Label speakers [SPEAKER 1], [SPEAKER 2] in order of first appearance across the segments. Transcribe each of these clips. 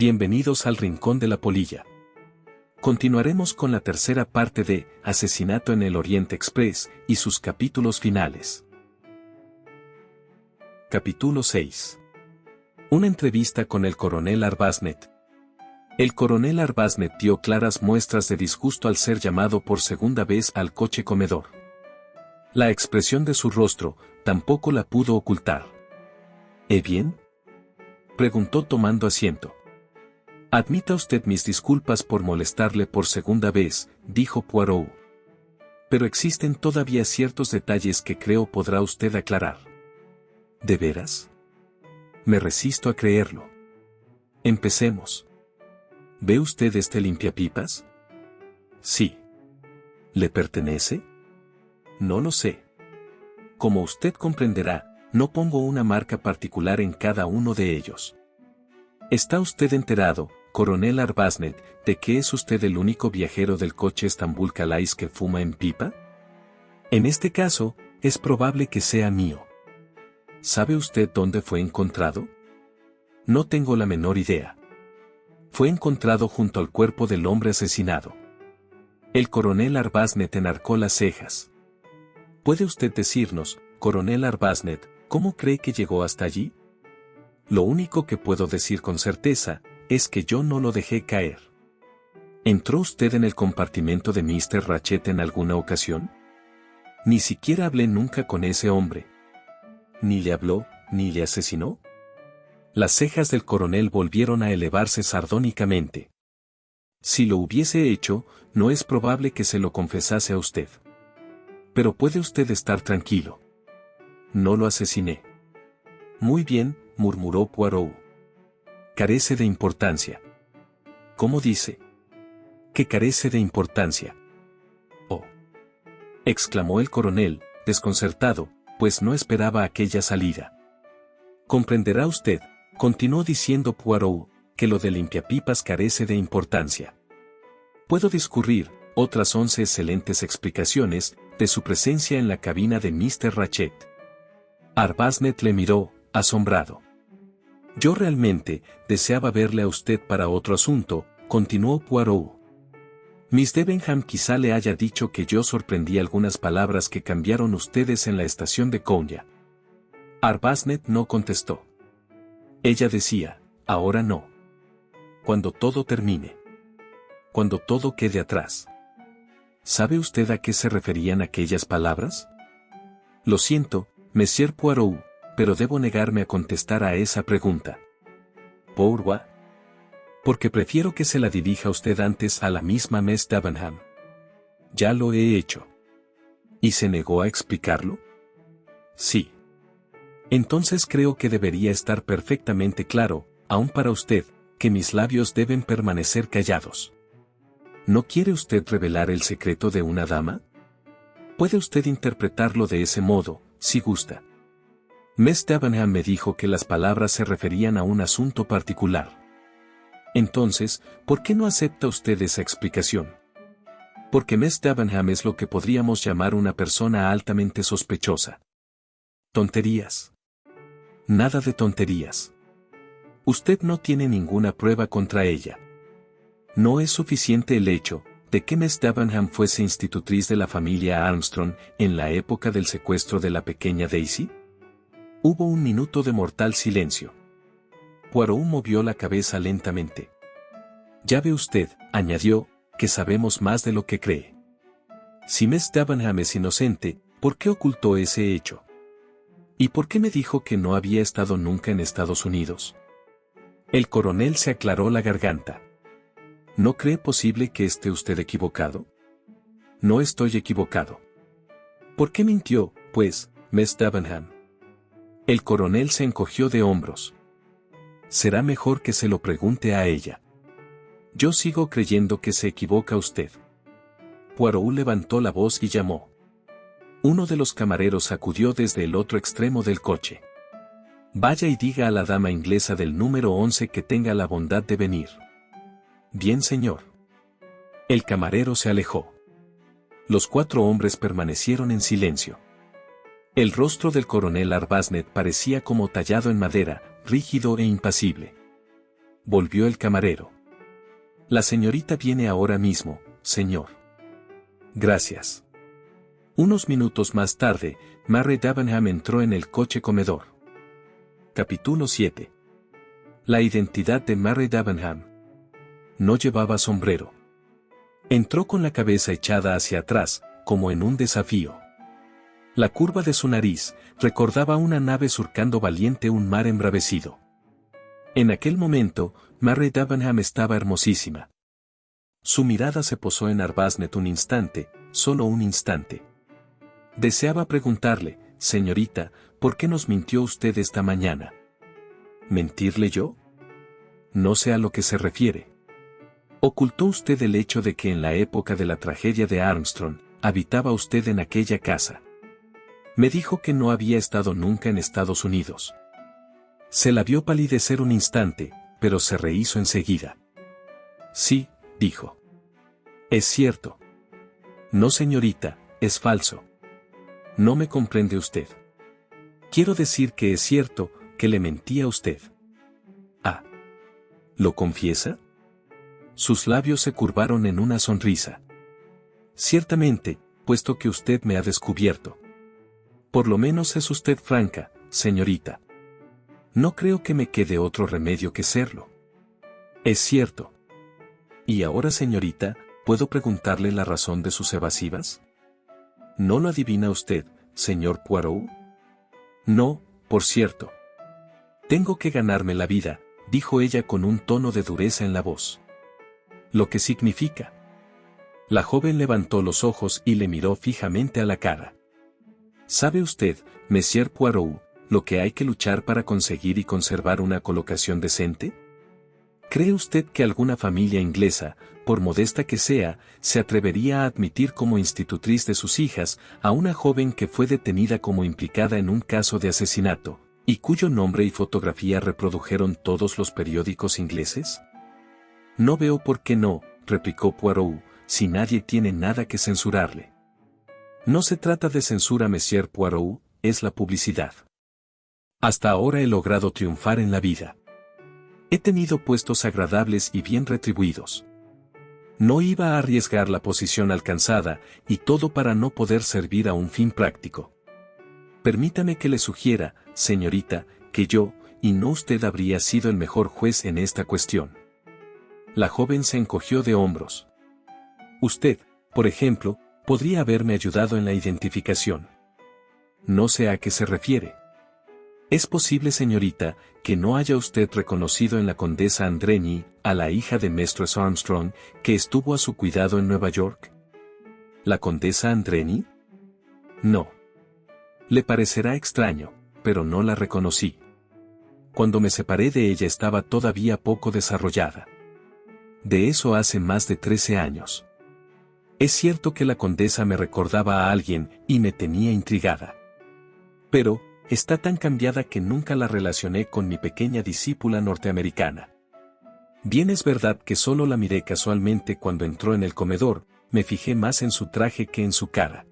[SPEAKER 1] Bienvenidos al Rincón de la Polilla. Continuaremos con la tercera parte de Asesinato en el Oriente Express y sus capítulos finales. Capítulo 6. Una entrevista con el coronel Arbasnet. El coronel Arbasnet dio claras muestras de disgusto al ser llamado por segunda vez al coche comedor. La expresión de su rostro tampoco la pudo ocultar. Bien? Preguntó tomando asiento. Admita usted mis disculpas por molestarle por segunda vez, dijo Poirot. Pero existen todavía ciertos detalles que creo podrá usted aclarar. ¿De veras? Me resisto a creerlo. Empecemos. ¿Ve usted este limpiapipas? Sí. ¿Le pertenece? No lo sé. Como usted comprenderá, no pongo una marca particular en cada uno de ellos. ¿Está usted enterado, coronel Arbasnet, de que es usted el único viajero del coche Estambul Calais que fuma en pipa? En este caso, es probable que sea mío. ¿Sabe usted dónde fue encontrado? No tengo la menor idea. Fue encontrado junto al cuerpo del hombre asesinado. El coronel Arbasnet enarcó las cejas. ¿Puede usted decirnos, coronel Arbasnet, cómo cree que llegó hasta allí? Lo único que puedo decir con certeza es que yo no lo dejé caer. ¿Entró usted en el compartimento de Mr. Ratchet en alguna ocasión? Ni siquiera hablé nunca con ese hombre. ¿Ni le habló, ni le asesinó? Las cejas del coronel volvieron a elevarse sardónicamente. Si lo hubiese hecho, no es probable que se lo confesase a usted. Pero puede usted estar tranquilo. No lo asesiné. Muy bien, murmuró Poirot. Carece de importancia. ¿Cómo dice? Que carece de importancia. Oh. Exclamó el coronel, desconcertado, pues no esperaba aquella salida. Comprenderá usted, continuó diciendo Poirot, que lo de limpiapipas carece de importancia. Puedo discurrir otras 11 excelentes explicaciones de su presencia en la cabina de Mr. Ratchet. Arbasnet le miró, asombrado. Yo realmente deseaba verle a usted para otro asunto, continuó Poirot. Miss Debenham quizá le haya dicho que yo sorprendí algunas palabras que cambiaron ustedes en la estación de Konya. Arbasnet no contestó. Ella decía, ahora no. Cuando todo termine. Cuando todo quede atrás. ¿Sabe usted a qué se referían aquellas palabras? Lo siento, Monsieur Poirot, pero debo negarme a contestar a esa pregunta. ¿Pourquoi? Porque prefiero que se la dirija usted antes a la misma Miss Debenham. Ya lo he hecho. ¿Y se negó a explicarlo? Sí. Entonces creo que debería estar perfectamente claro, aun para usted, que mis labios deben permanecer callados. ¿No quiere usted revelar el secreto de una dama? Puede usted interpretarlo de ese modo, si gusta. Miss Debenham me dijo que las palabras se referían a un asunto particular. Entonces, ¿por qué no acepta usted esa explicación? Porque Miss Debenham es lo que podríamos llamar una persona altamente sospechosa. Tonterías. Nada de tonterías. Usted no tiene ninguna prueba contra ella. ¿No es suficiente el hecho de que Miss Debenham fuese institutriz de la familia Armstrong en la época del secuestro de la pequeña Daisy? Hubo un minuto de mortal silencio. Poirot movió la cabeza lentamente. Ya ve usted, añadió, que sabemos más de lo que cree. Si Miss Debenham es inocente, ¿por qué ocultó ese hecho? ¿Y por qué me dijo que no había estado nunca en Estados Unidos? El coronel se aclaró la garganta. ¿No cree posible que esté usted equivocado? No estoy equivocado. ¿Por qué mintió, pues, Miss Debenham? El coronel se encogió de hombros. Será mejor que se lo pregunte a ella. Yo sigo creyendo que se equivoca usted. Poirot levantó la voz y llamó. Uno de los camareros acudió desde el otro extremo del coche. Vaya y diga a la dama inglesa del número 11 que tenga la bondad de venir. Bien, señor. El camarero se alejó. Los 4 hombres permanecieron en silencio. El rostro del coronel Arbasnet parecía como tallado en madera, rígido e impasible. volvió el camarero. La señorita viene ahora mismo, señor. Gracias. Unos minutos más tarde, Mary Debenham entró en el coche comedor. Capítulo 7. La identidad de Mary Debenham. No llevaba sombrero. Entró con la cabeza echada hacia atrás, como en un desafío. La curva de su nariz recordaba una nave surcando valiente un mar embravecido. En aquel momento, Mary Debenham estaba hermosísima. Su mirada se posó en Arbuthnot un instante, solo un instante. Deseaba preguntarle, señorita, ¿por qué nos mintió usted esta mañana? ¿Mentirle yo? No sé a lo que se refiere. ¿Ocultó usted el hecho de que en la época de la tragedia de Armstrong, habitaba usted en aquella casa? Me dijo que no había estado nunca en Estados Unidos. Se la vio palidecer un instante, pero se rehizo enseguida. Sí, dijo. Es cierto. No, señorita, es falso. No me comprende usted. Quiero decir que es cierto, que le mentí a usted. Ah. ¿Lo confiesa? Sus labios se curvaron en una sonrisa. Ciertamente, puesto que usted me ha descubierto. Por lo menos es usted franca, señorita. No creo que me quede otro remedio que serlo. Es cierto. Y ahora, señorita, ¿puedo preguntarle la razón de sus evasivas? ¿No lo adivina usted, señor Poirot? No, por cierto. Tengo que ganarme la vida, dijo ella con un tono de dureza en la voz. ¿Lo que significa? La joven levantó los ojos y le miró fijamente a la cara. ¿Sabe usted, Monsieur Poirot, lo que hay que luchar para conseguir y conservar una colocación decente? ¿Cree usted que alguna familia inglesa, por modesta que sea, se atrevería a admitir como institutriz de sus hijas a una joven que fue detenida como implicada en un caso de asesinato, y cuyo nombre y fotografía reprodujeron todos los periódicos ingleses? No veo por qué no, replicó Poirot, si nadie tiene nada que censurarle. No se trata de censura, Monsieur Poirot, es la publicidad. Hasta ahora he logrado triunfar en la vida. He tenido puestos agradables y bien retribuidos. No iba a arriesgar la posición alcanzada, y todo para no poder servir a un fin práctico. Permítame que le sugiera, señorita, que yo, y no usted habría sido el mejor juez en esta cuestión. La joven se encogió de hombros. Usted, por ejemplo, podría haberme ayudado en la identificación. No sé a qué se refiere. ¿Es posible, señorita, que no haya usted reconocido en la condesa Andreni, a la hija de Mistress Armstrong, que estuvo a su cuidado en Nueva York? ¿La condesa Andreni? No. Le parecerá extraño, pero no la reconocí. Cuando me separé de ella estaba todavía poco desarrollada. De eso hace más de 13 años. Es cierto que la condesa me recordaba a alguien y me tenía intrigada. Pero, está tan cambiada que nunca la relacioné con mi pequeña discípula norteamericana. Bien es verdad que solo la miré casualmente cuando entró en el comedor, me fijé más en su traje que en su cara.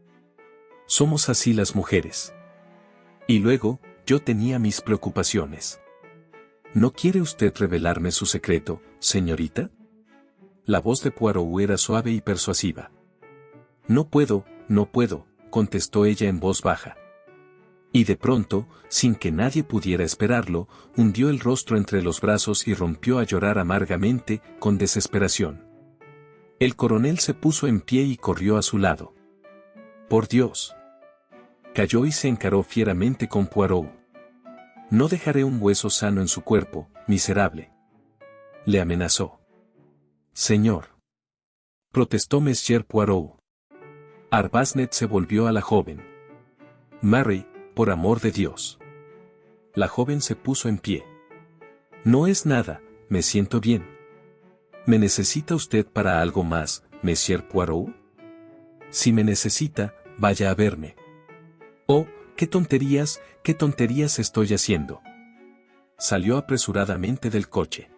[SPEAKER 1] Somos así las mujeres. Y luego, yo tenía mis preocupaciones. ¿No quiere usted revelarme su secreto, señorita? La voz de Poirot era suave y persuasiva. No puedo, contestó ella en voz baja. Y de pronto, sin que nadie pudiera esperarlo, hundió el rostro entre los brazos y rompió a llorar amargamente, con desesperación. El coronel se puso en pie y corrió a su lado. ¡Por Dios! Cayó y se encaró fieramente con Poirot. No dejaré un hueso sano en su cuerpo, miserable. Le amenazó. Señor. Protestó Monsieur Poirot. Arbuthnot se volvió a la joven. Mary, por amor de Dios. La joven se puso en pie. No es nada, me siento bien. ¿Me necesita usted para algo más, Monsieur Poirot? Si me necesita, vaya a verme. Oh, qué tonterías estoy haciendo. Salió apresuradamente del coche.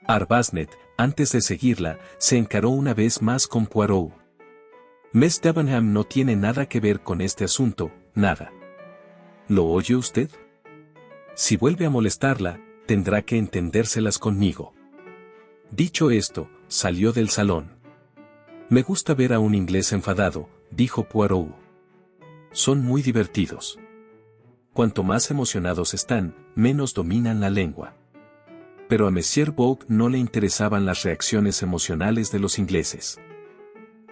[SPEAKER 1] Arbuthnot, antes de seguirla, se encaró una vez más con Poirot. Miss Debenham no tiene nada que ver con este asunto, nada. ¿Lo oye usted? Si vuelve a molestarla, tendrá que entendérselas conmigo. Dicho esto, salió del salón. Me gusta ver a un inglés enfadado, dijo Poirot. Son muy divertidos. Cuanto más emocionados están, menos dominan la lengua. Pero a Monsieur Bourke no le interesaban las reacciones emocionales de los ingleses.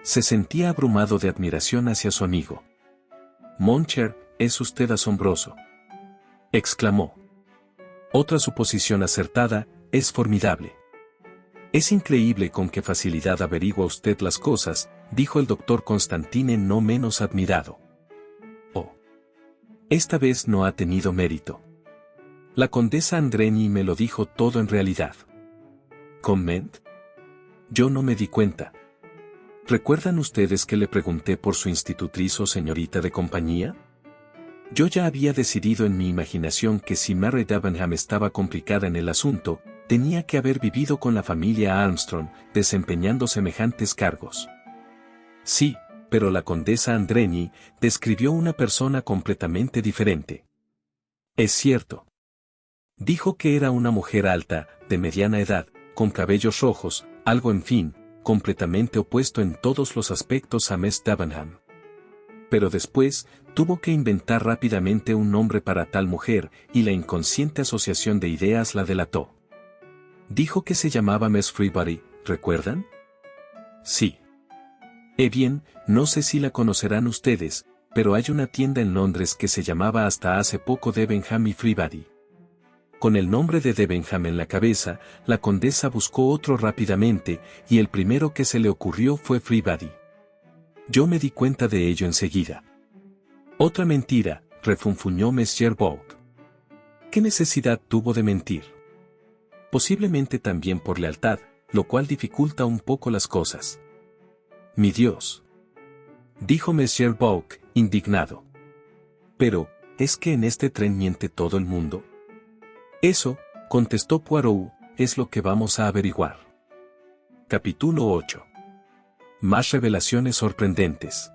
[SPEAKER 1] Se sentía abrumado de admiración hacia su amigo. «Mon cher, es usted asombroso», exclamó. Otra suposición acertada, es formidable. Es increíble con qué facilidad averigua usted las cosas, dijo el doctor Constantine no menos admirado. Oh. Esta vez no ha tenido mérito. La condesa Andreni me lo dijo todo en realidad. ¿Comment? Yo no me di cuenta. ¿Recuerdan ustedes que le pregunté por su institutriz o señorita de compañía? Yo ya había decidido en mi imaginación que si Mary Debenham estaba complicada en el asunto, tenía que haber vivido con la familia Armstrong, desempeñando semejantes cargos. Sí, pero la condesa Andreni describió una persona completamente diferente. Es cierto. Dijo que era una mujer alta, de mediana edad, con cabellos rojos, algo en fin, completamente opuesto en todos los aspectos a Miss Debenham. Pero después, tuvo que inventar rápidamente un nombre para tal mujer, y la inconsciente asociación de ideas la delató. Dijo que se llamaba Miss Freebody, ¿recuerdan? Sí. Bien, no sé si la conocerán ustedes, pero hay una tienda en Londres que se llamaba hasta hace poco Debenham y Freebody. Con el nombre de Debenham en la cabeza, la condesa buscó otro rápidamente, y el primero que se le ocurrió fue Freebody. Yo me di cuenta de ello enseguida. Otra mentira, refunfuñó Monsieur Bourke. ¿Qué necesidad tuvo de mentir? Posiblemente también por lealtad, lo cual dificulta un poco las cosas. Mi Dios. Dijo Monsieur Bourke, indignado. Pero, ¿es que en este tren miente todo el mundo? Eso, contestó Poirot, es lo que vamos a averiguar. Capítulo 8. Más revelaciones sorprendentes.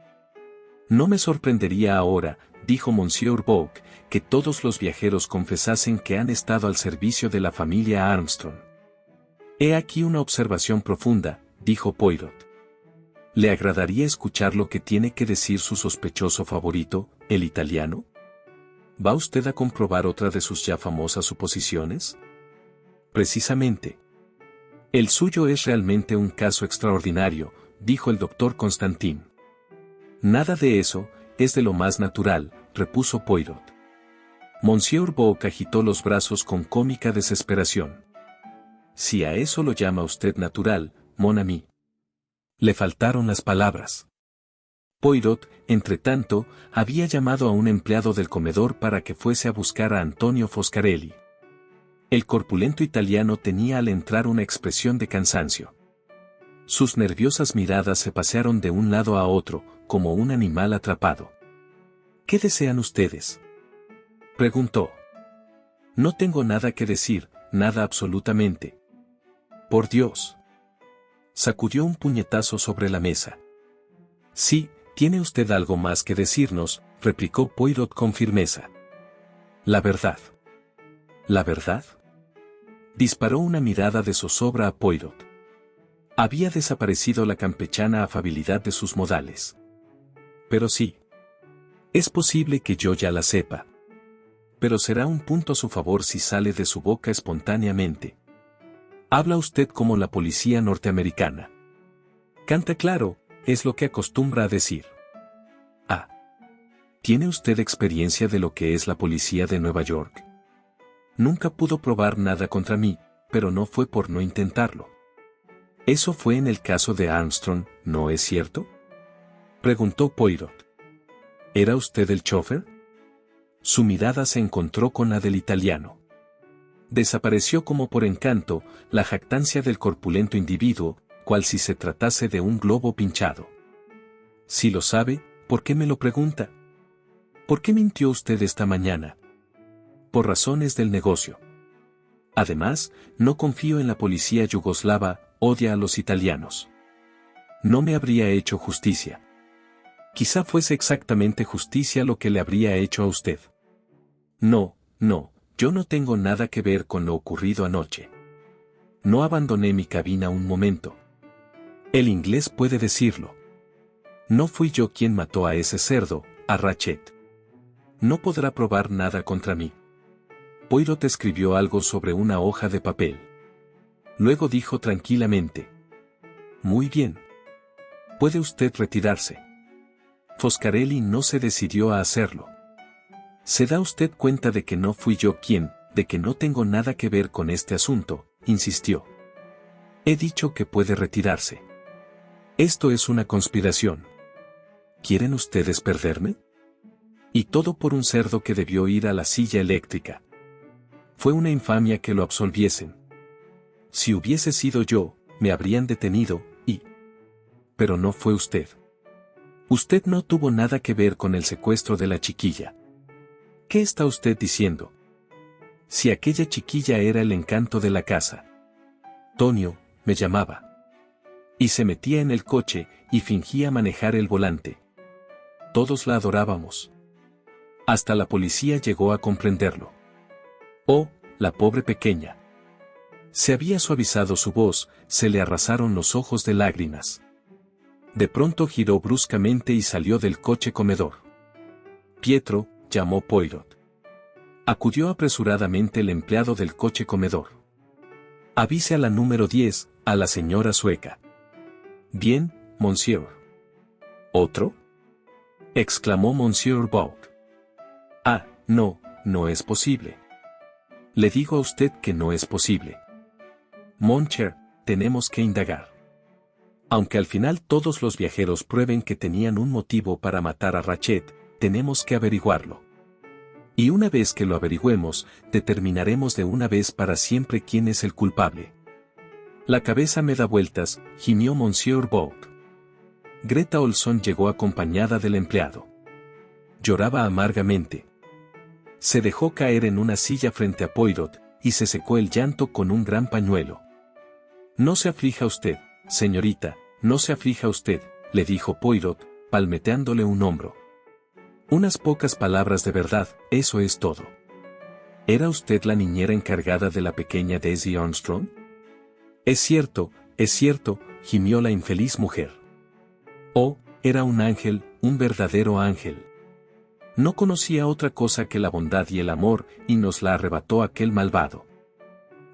[SPEAKER 1] No me sorprendería ahora, dijo Monsieur Bourke, que todos los viajeros confesasen que han estado al servicio de la familia Armstrong. He aquí una observación profunda, dijo Poirot. ¿Le agradaría escuchar lo que tiene que decir su sospechoso favorito, el italiano? ¿Va usted a comprobar otra de sus ya famosas suposiciones? Precisamente. El suyo es realmente un caso extraordinario, dijo el doctor Constantin. Nada de eso, es de lo más natural, repuso Poirot. Monsieur Bourke agitó los brazos con cómica desesperación. Si a eso lo llama usted natural, mon ami. Le faltaron las palabras. Poirot, entretanto, había llamado a un empleado del comedor para que fuese a buscar a Antonio Foscarelli. El corpulento italiano tenía al entrar una expresión de cansancio. Sus nerviosas miradas se pasearon de un lado a otro, como un animal atrapado. ¿Qué desean ustedes?, preguntó. No tengo nada que decir, nada absolutamente. Por Dios. Sacudió un puñetazo sobre la mesa. Sí, tiene usted algo más que decirnos, replicó Poirot con firmeza. La verdad. ¿La verdad? Disparó una mirada de zozobra a Poirot. Había desaparecido la campechana afabilidad de sus modales. Pero sí. Es posible que yo ya la sepa. Pero será un punto a su favor si sale de su boca espontáneamente. Habla usted como la policía norteamericana. Canta claro, es lo que acostumbra a decir. Ah. ¿Tiene usted experiencia de lo que es la policía de Nueva York? Nunca pudo probar nada contra mí, pero no fue por no intentarlo. Eso fue en el caso de Armstrong, ¿no es cierto?, preguntó Poirot. ¿Era usted el chofer? Su mirada se encontró con la del italiano. Desapareció como por encanto la jactancia del corpulento individuo, cual si se tratase de un globo pinchado. Si lo sabe, ¿por qué me lo pregunta? ¿Por qué mintió usted esta mañana? Por razones del negocio. Además, no confío en la policía yugoslava, odia a los italianos. No me habría hecho justicia. Quizá fuese exactamente justicia lo que le habría hecho a usted. No, yo no tengo nada que ver con lo ocurrido anoche. No abandoné mi cabina un momento. El inglés puede decirlo. No fui yo quien mató a ese cerdo, a Ratchet. No podrá probar nada contra mí. Poirot escribió algo sobre una hoja de papel. Luego dijo tranquilamente: muy bien. Puede usted retirarse. Foscarelli no se decidió a hacerlo. ¿Se da usted cuenta de que no fui yo quien, de que no tengo nada que ver con este asunto?, insistió. He dicho que puede retirarse. Esto es una conspiración. ¿Quieren ustedes perderme? Y todo por un cerdo que debió ir a la silla eléctrica. Fue una infamia que lo absolviesen. Si hubiese sido yo, me habrían detenido, pero no fue usted. Usted no tuvo nada que ver con el secuestro de la chiquilla. ¿Qué está usted diciendo? Si aquella chiquilla era el encanto de la casa. Tonio, me llamaba. Y se metía en el coche, y fingía manejar el volante. Todos la adorábamos. Hasta la policía llegó a comprenderlo. Oh, la pobre pequeña. Se había suavizado su voz, se le arrasaron los ojos de lágrimas. De pronto giró bruscamente y salió del coche comedor. Pietro, llamó Poirot. Acudió apresuradamente el empleado del coche comedor. Avise a la número 10, a la señora sueca. Bien, monsieur. ¿Otro?, exclamó monsieur Bourg. Ah, no, no es posible. Le digo a usted que no es posible. Mon cher, tenemos que indagar. Aunque al final todos los viajeros prueben que tenían un motivo para matar a Ratchet, tenemos que averiguarlo. Y una vez que lo averigüemos, determinaremos de una vez para siempre quién es el culpable. La cabeza me da vueltas, gimió monsieur Bourg. Greta Olson llegó acompañada del empleado. Lloraba amargamente. Se dejó caer en una silla frente a Poirot, y se secó el llanto con un gran pañuelo. No se aflija usted, señorita, no se aflija usted, le dijo Poirot, palmeteándole un hombro. Unas pocas palabras de verdad, eso es todo. ¿Era usted la niñera encargada de la pequeña Daisy Armstrong? Es cierto, gimió la infeliz mujer. Oh, era un ángel, un verdadero ángel. No conocía otra cosa que la bondad y el amor, y nos la arrebató aquel malvado.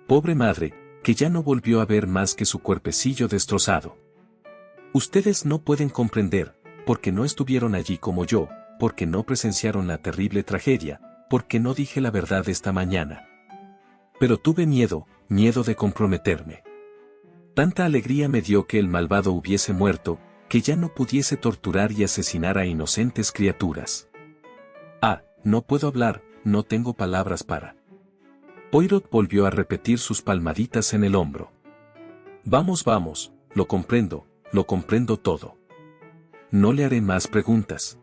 [SPEAKER 1] Pobre madre, que ya no volvió a ver más que su cuerpecillo destrozado. Ustedes no pueden comprender, porque no estuvieron allí como yo, porque no presenciaron la terrible tragedia, porque no dije la verdad esta mañana. Pero tuve miedo de comprometerme. Tanta alegría me dio que el malvado hubiese muerto, que ya no pudiese torturar y asesinar a inocentes criaturas. Ah, no puedo hablar, no tengo palabras para. Poirot volvió a repetir sus palmaditas en el hombro. Vamos, lo comprendo todo. No le haré más preguntas.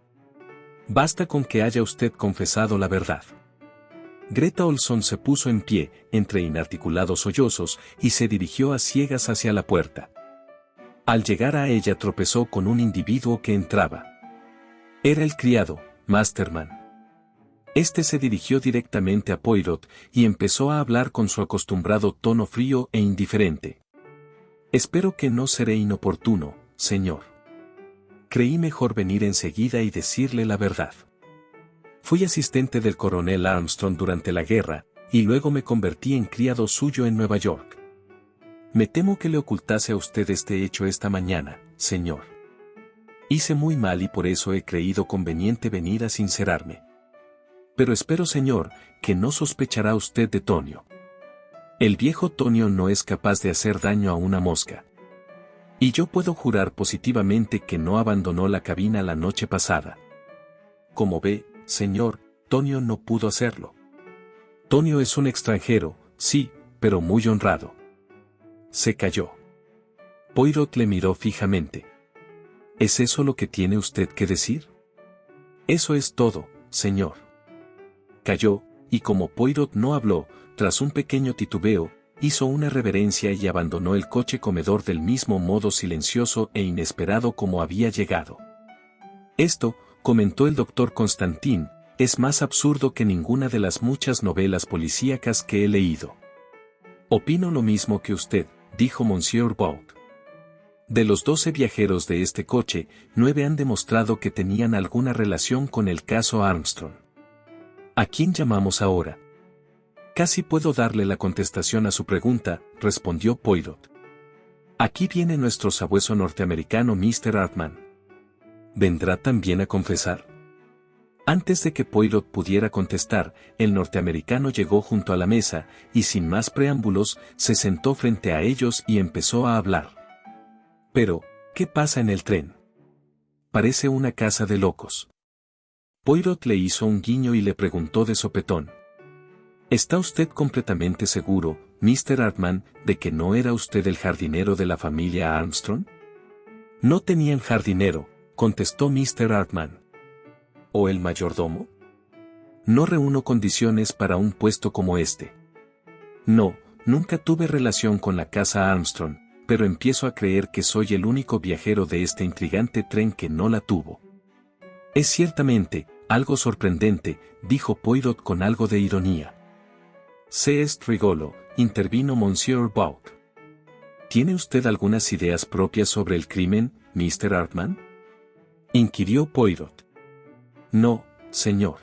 [SPEAKER 1] Basta con que haya usted confesado la verdad. Greta Olson se puso en pie, entre inarticulados sollozos, y se dirigió a ciegas hacia la puerta. Al llegar a ella tropezó con un individuo que entraba. Era el criado, Masterman. Este se dirigió directamente a Poirot, y empezó a hablar con su acostumbrado tono frío e indiferente. Espero que no seré inoportuno, señor. Creí mejor venir enseguida y decirle la verdad. Fui asistente del coronel Armstrong durante la guerra, y luego me convertí en criado suyo en Nueva York. Me temo que le ocultase a usted este hecho esta mañana, señor. Hice muy mal y por eso he creído conveniente venir a sincerarme. Pero espero, señor, que no sospechará usted de Tonio. El viejo Tonio no es capaz de hacer daño a una mosca. Y yo puedo jurar positivamente que no abandonó la cabina la noche pasada. Como ve, señor, Tonio no pudo hacerlo. Tonio es un extranjero, sí, pero muy honrado. Se calló. Poirot le miró fijamente. ¿Es eso lo que tiene usted que decir? Eso es todo, señor. Calló, y como Poirot no habló, tras un pequeño titubeo, hizo una reverencia y abandonó el coche comedor del mismo modo silencioso e inesperado como había llegado. Esto, comentó el doctor Constantin, es más absurdo que ninguna de las muchas novelas policíacas que he leído. Opino lo mismo que usted, dijo Monsieur Bout. De los 12 viajeros de este coche, 9 han demostrado que tenían alguna relación con el caso Armstrong. ¿A quién llamamos ahora? Casi puedo darle la contestación a su pregunta, respondió Poirot. Aquí viene nuestro sabueso norteamericano Mr. Hartman. ¿Vendrá también a confesar? Antes de que Poirot pudiera contestar, el norteamericano llegó junto a la mesa, y sin más preámbulos, se sentó frente a ellos y empezó a hablar. Pero, ¿qué pasa en el tren? Parece una casa de locos. Poirot le hizo un guiño y le preguntó de sopetón. ¿Está usted completamente seguro, Mr. Hartman, de que no era usted el jardinero de la familia Armstrong? No tenían jardinero, contestó Mr. Hartman. ¿O el mayordomo? No reúno condiciones para un puesto como este. No, nunca tuve relación con la casa Armstrong, pero empiezo a creer que soy el único viajero de este intrigante tren que no la tuvo. Es ciertamente algo sorprendente, dijo Poirot con algo de ironía. C'est rigolo, intervino Monsieur Bout. ¿Tiene usted algunas ideas propias sobre el crimen, Mr. Hartman? Inquirió Poirot. No, señor.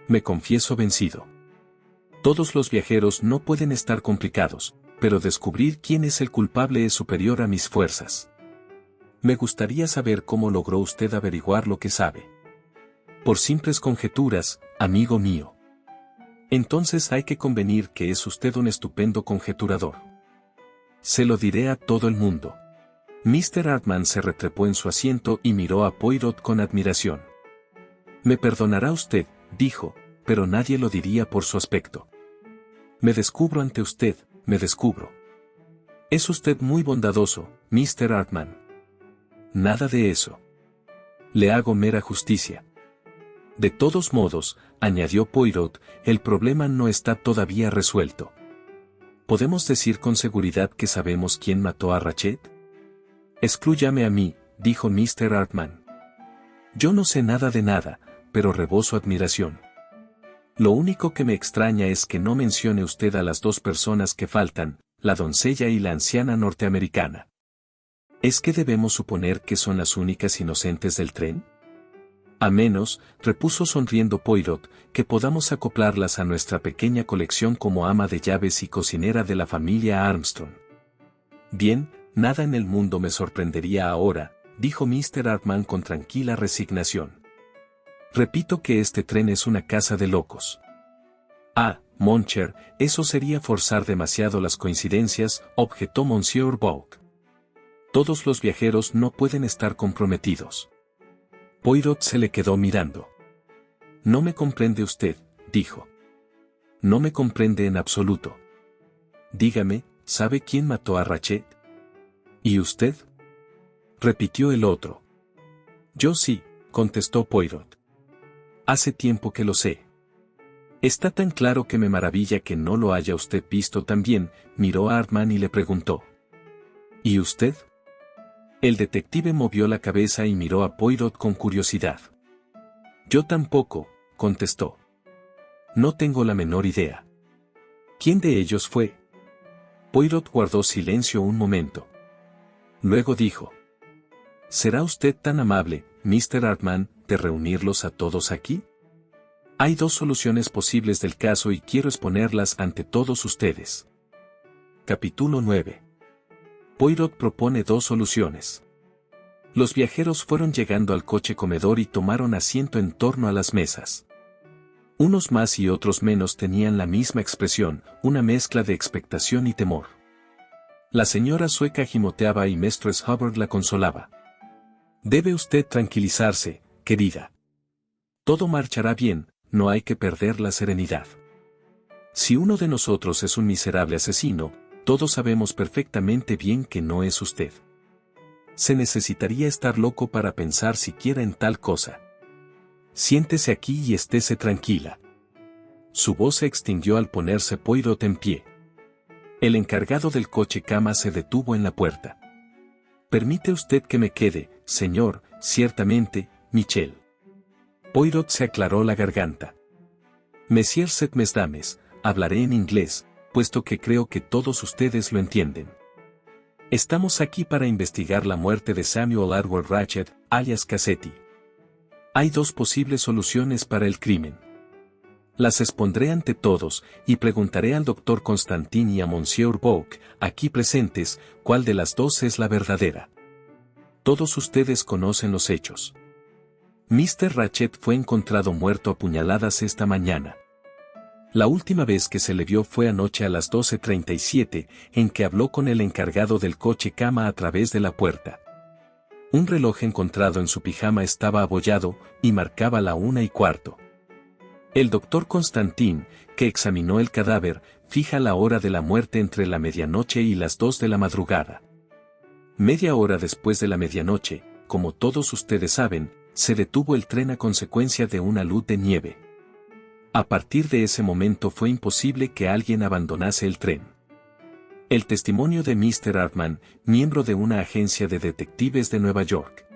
[SPEAKER 1] Me confieso vencido. Todos los viajeros no pueden estar complicados, pero descubrir quién es el culpable es superior a mis fuerzas. Me gustaría saber cómo logró usted averiguar lo que sabe. Por simples conjeturas, amigo mío. Entonces hay que convenir que es usted un estupendo conjeturador. Se lo diré a todo el mundo. Mr. Hartman se retrepó en su asiento y miró a Poirot con admiración. Me perdonará usted, dijo, pero nadie lo diría por su aspecto. Me descubro ante usted, me descubro. Es usted muy bondadoso, Mr. Hartman. Nada de eso. Le hago mera justicia. De todos modos, añadió Poirot, el problema no está todavía resuelto. ¿Podemos decir con seguridad que sabemos quién mató a Ratchet? Exclúyame a mí, dijo Mr. Hartman. Yo no sé nada de nada, pero reboso admiración. Lo único que me extraña es que no mencione usted a las 2 personas que faltan, la doncella y la anciana norteamericana. ¿Es que debemos suponer que son las únicas inocentes del tren? A menos, repuso sonriendo Poirot, que podamos acoplarlas a nuestra pequeña colección como ama de llaves y cocinera de la familia Armstrong. Bien, nada en el mundo me sorprendería ahora, dijo Mr. Hartman con tranquila resignación. Repito que este tren es una casa de locos. Ah, Moncher, eso sería forzar demasiado las coincidencias, objetó Monsieur Bout. Todos los viajeros no pueden estar comprometidos. Poirot se le quedó mirando. No me comprende usted, dijo. No me comprende en absoluto. Dígame, ¿sabe quién mató a Ratchet? ¿Y usted? Repitió el otro. Yo sí, contestó Poirot. Hace tiempo que lo sé. Está tan claro que me maravilla que no lo haya usted visto también, miró a Hartman y le preguntó. ¿Y usted? El detective movió la cabeza y miró a Poirot con curiosidad. Yo tampoco, contestó. No tengo la menor idea. ¿Quién de ellos fue? Poirot guardó silencio un momento. Luego dijo. ¿Será usted tan amable, Mr. Hartman, de reunirlos a todos aquí? Hay 2 soluciones posibles del caso y quiero exponerlas ante todos ustedes. Capítulo 9. Poirot propone 2 soluciones. Los viajeros fueron llegando al coche comedor y tomaron asiento en torno a las mesas. Unos más y otros menos tenían la misma expresión, una mezcla de expectación y temor. La señora sueca gimoteaba y Mistress Hubbard la consolaba. Debe usted tranquilizarse, querida. Todo marchará bien, no hay que perder la serenidad. Si uno de nosotros es un miserable asesino, todos sabemos perfectamente bien que no es usted. Se necesitaría estar loco para pensar siquiera en tal cosa. Siéntese aquí y estése tranquila. Su voz se extinguió al ponerse Poirot en pie. El encargado del coche cama se detuvo en la puerta. Permite usted que me quede, señor, ciertamente, Michel. Poirot se aclaró la garganta. Messieurs et mesdames, hablaré en inglés, puesto que creo que todos ustedes lo entienden. Estamos aquí para investigar la muerte de Samuel Edward Ratchet, alias Cassetti. Hay dos posibles soluciones para el crimen. Las expondré ante todos, y preguntaré al Dr. Constantin y a Monsieur Bourque, aquí presentes, cuál de las dos es la verdadera. Todos ustedes conocen los hechos. Mr. Ratchet fue encontrado muerto a puñaladas esta mañana. La última vez que se le vio fue anoche a las 12:37, en que habló con el encargado del coche cama a través de la puerta. Un reloj encontrado en su pijama estaba abollado, y marcaba la 1:15. El doctor Constantin, que examinó el cadáver, fija la hora de la muerte entre la medianoche y las 2 de la madrugada. Media hora después de la medianoche, como todos ustedes saben, se detuvo el tren a consecuencia de una luz de nieve. A partir de ese momento fue imposible que alguien abandonase el tren. El testimonio de Mr. Hartman, miembro de una agencia de detectives de Nueva York.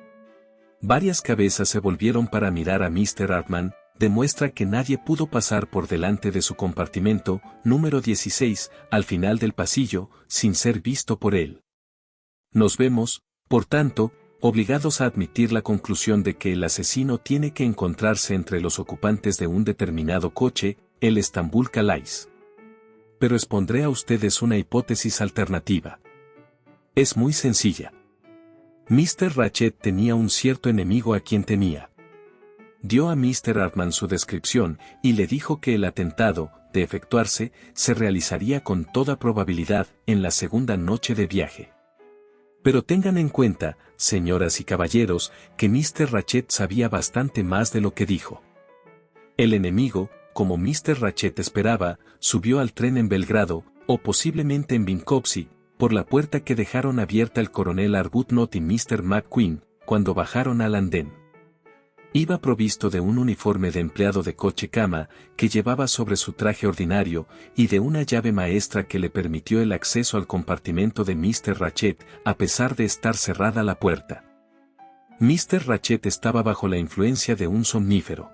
[SPEAKER 1] Varias cabezas se volvieron para mirar a Mr. Hartman, demuestra que nadie pudo pasar por delante de su compartimento, número 16, al final del pasillo, sin ser visto por él. Nos vemos, por tanto, obligados a admitir la conclusión de que el asesino tiene que encontrarse entre los ocupantes de un determinado coche, el Istanbul Calais. Pero expondré a ustedes una hipótesis alternativa. Es muy sencilla. Mr. Ratchet tenía un cierto enemigo a quien temía. Dio a Mr. Hartman su descripción, y le dijo que el atentado, de efectuarse, se realizaría con toda probabilidad en la segunda noche de viaje. Pero tengan en cuenta, señoras y caballeros, que Mr. Ratchet sabía bastante más de lo que dijo. El enemigo, como Mr. Ratchet esperaba, subió al tren en Belgrado, o posiblemente en Vinkovci, por la puerta que dejaron abierta el coronel Arbuthnot y Mr. McQueen, cuando bajaron al andén. Iba provisto de un uniforme de empleado de coche-cama, que llevaba sobre su traje ordinario, y de una llave maestra que le permitió el acceso al compartimento de Mr. Ratchet, a pesar de estar cerrada la puerta. Mr. Ratchet estaba bajo la influencia de un somnífero.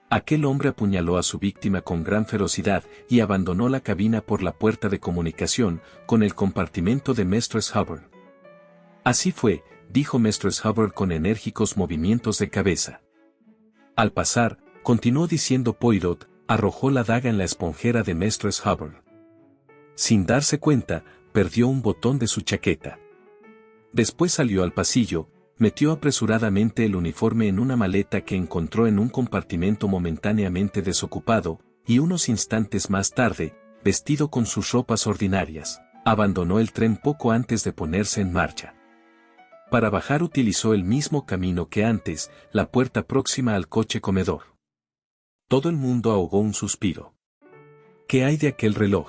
[SPEAKER 1] Aquel hombre apuñaló a su víctima con gran ferocidad, y abandonó la cabina por la puerta de comunicación, con el compartimento de Mistress Hubbard. Así fue, dijo Mistress Hubbard con enérgicos movimientos de cabeza. Al pasar, continuó diciendo Poirot, arrojó la daga en la esponjera de Mistress Hubbard. Sin darse cuenta, perdió un botón de su chaqueta. Después salió al pasillo, metió apresuradamente el uniforme en una maleta que encontró en un compartimento momentáneamente desocupado, y unos instantes más tarde, vestido con sus ropas ordinarias, abandonó el tren poco antes de ponerse en marcha. Para bajar utilizó el mismo camino que antes, la puerta próxima al coche comedor. Todo el mundo ahogó un suspiro. ¿Qué hay de aquel reloj?,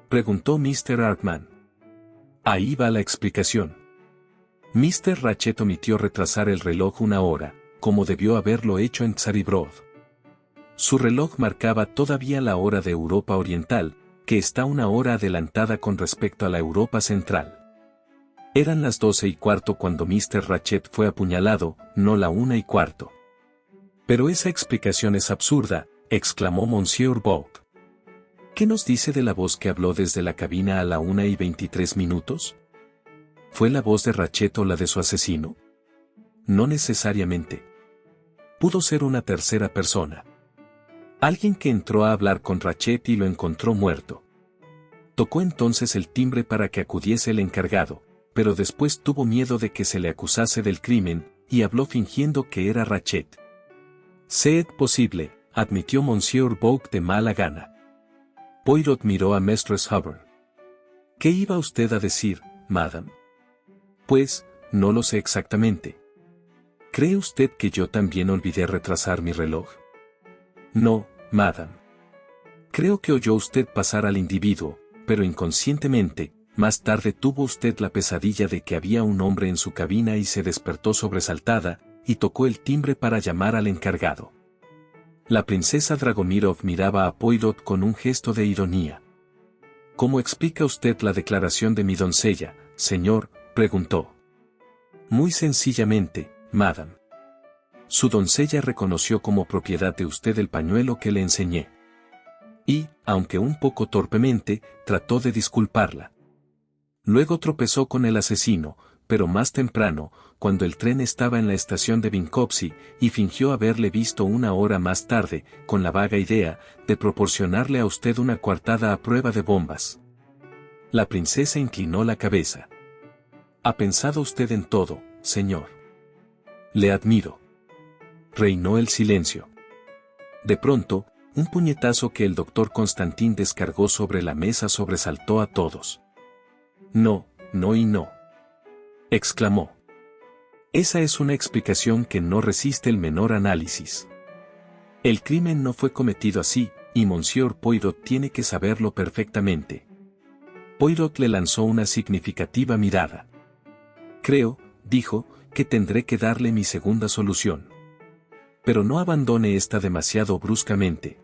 [SPEAKER 1] preguntó Mr. Hartman. Ahí va la explicación. Mr. Ratchet omitió retrasar el reloj una hora, como debió haberlo hecho en Tsaribrod. Su reloj marcaba todavía la hora de Europa Oriental, que está una hora adelantada con respecto a la Europa Central. Eran las 12:15 cuando Mr. Ratchet fue apuñalado, no la 1:15. Pero esa explicación es absurda, exclamó Monsieur Bourque. ¿Qué nos dice de la voz que habló desde la cabina a la 1:23? ¿Fue la voz de Ratchet o la de su asesino? No necesariamente. Pudo ser una tercera persona. Alguien que entró a hablar con Ratchet y lo encontró muerto. Tocó entonces el timbre para que acudiese el encargado, pero después tuvo miedo de que se le acusase del crimen, y habló fingiendo que era Ratchet. «C'est posible», admitió Monsieur Bourque de mala gana. Poirot miró a Mistress Hubbard. «¿Qué iba usted a decir, madame?» «Pues, no lo sé exactamente». «¿Cree usted que yo también olvidé retrasar mi reloj?» «No, madame». «Creo que oyó usted pasar al individuo, pero inconscientemente. Más tarde tuvo usted la pesadilla de que había un hombre en su cabina y se despertó sobresaltada, y tocó el timbre para llamar al encargado». La princesa Dragomirov miraba a Poirot con un gesto de ironía. «¿Cómo explica usted la declaración de mi doncella, señor?», preguntó. «Muy sencillamente, madame. Su doncella reconoció como propiedad de usted el pañuelo que le enseñé». Y, aunque un poco torpemente, trató de disculparla. Luego tropezó con el asesino, pero más temprano, cuando el tren estaba en la estación de Vinkovci, y fingió haberle visto una hora más tarde, con la vaga idea de proporcionarle a usted una coartada a prueba de bombas. La princesa inclinó la cabeza. «¿Ha pensado usted en todo, señor? Le admiro». Reinó el silencio. De pronto, un puñetazo que el doctor Constantín descargó sobre la mesa sobresaltó a todos. «No, no y no», exclamó. «Esa es una explicación que no resiste el menor análisis. El crimen no fue cometido así, y Monsieur Poirot tiene que saberlo perfectamente». Poirot le lanzó una significativa mirada. «Creo», dijo, «que tendré que darle mi segunda solución. Pero no abandone esta demasiado bruscamente.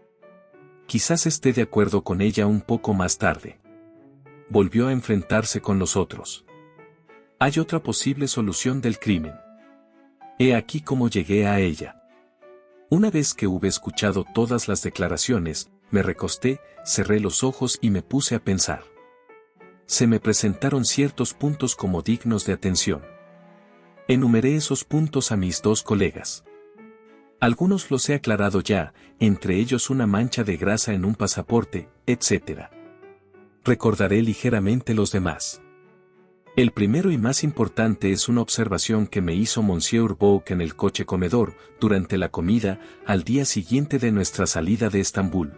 [SPEAKER 1] Quizás esté de acuerdo con ella un poco más tarde». Volvió a enfrentarse con los otros. «Hay otra posible solución del crimen. He aquí cómo llegué a ella. Una vez que hube escuchado todas las declaraciones, me recosté, cerré los ojos y me puse a pensar. Se me presentaron ciertos puntos como dignos de atención. Enumeré esos puntos a mis dos colegas. Algunos los he aclarado ya, entre ellos una mancha de grasa en un pasaporte, etc. Recordaré ligeramente los demás. El primero y más importante es una observación que me hizo Monsieur Bourke en el coche comedor, durante la comida, al día siguiente de nuestra salida de Estambul.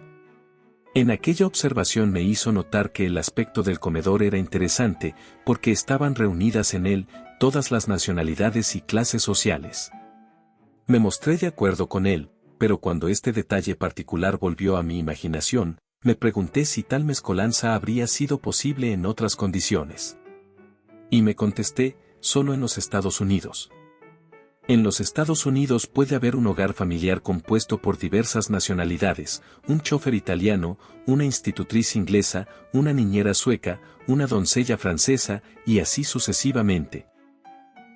[SPEAKER 1] En aquella observación me hizo notar que el aspecto del comedor era interesante, porque estaban reunidas en él todas las nacionalidades y clases sociales. Me mostré de acuerdo con él, pero cuando este detalle particular volvió a mi imaginación, me pregunté si tal mezcolanza habría sido posible en otras condiciones. Y me contesté, solo en los Estados Unidos. En los Estados Unidos puede haber un hogar familiar compuesto por diversas nacionalidades, un chofer italiano, una institutriz inglesa, una niñera sueca, una doncella francesa, y así sucesivamente.